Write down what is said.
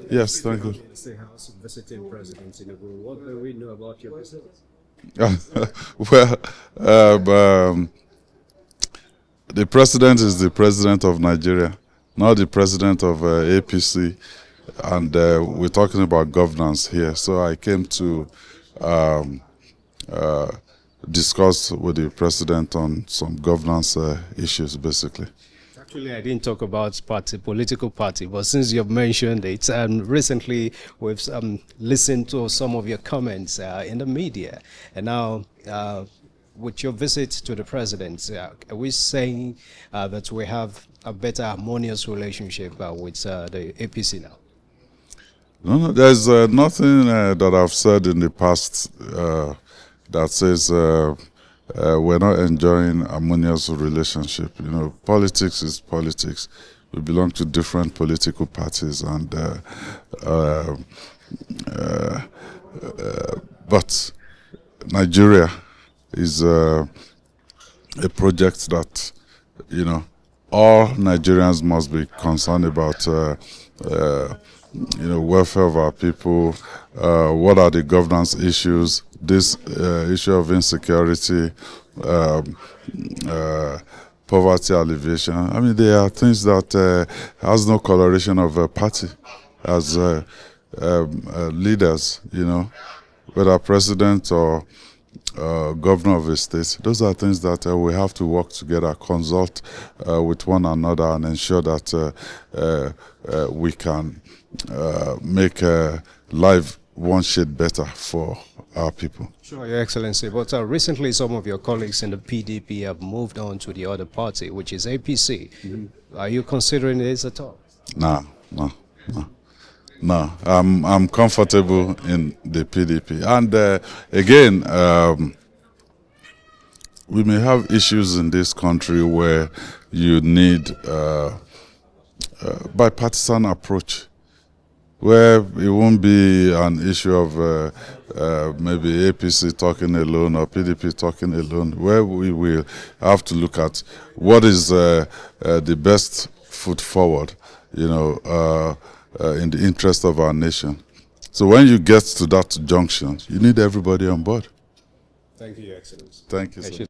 Yes, thank you. The House visiting President Tinubu. What do we know about your visit? Well, the president is the president of Nigeria, not the president of APC, and we're talking about governance here. So I came to um, uh, discuss with the president on some governance issues, basically. Actually, I didn't talk about political party, but since you've mentioned it, recently we've listened to some of your comments in the media, and now with your visit to the president, are we saying that we have a better harmonious relationship with the APC now? No, there's nothing that I've said in the past that says we're not enjoying harmonious relationship. You know, politics is politics. We belong to different political parties, and but Nigeria is a project that, you know, all Nigerians must be concerned about. You know, welfare of our people. What are the governance issues? This issue of insecurity, poverty alleviation. I mean, there are things that has no coloration of a party. As leaders, you know, whether president or governor of a state, those are things that we have to work together, consult with one another, and ensure that we can make life one shade better for our people. Sure, Your Excellency. But recently, some of your colleagues in the PDP have moved on to the other party, which is APC. Mm-hmm. Are you considering this at all? No. I'm comfortable in the PDP, and again, we may have issues in this country where you need bipartisan approach, where it won't be an issue of maybe APC talking alone or PDP talking alone, where we will have to look at what is the best foot forward, you know, in the interest of our nation. So when you get to that junction, you need everybody on board. Thank you, Your Excellency. Thank you, sir.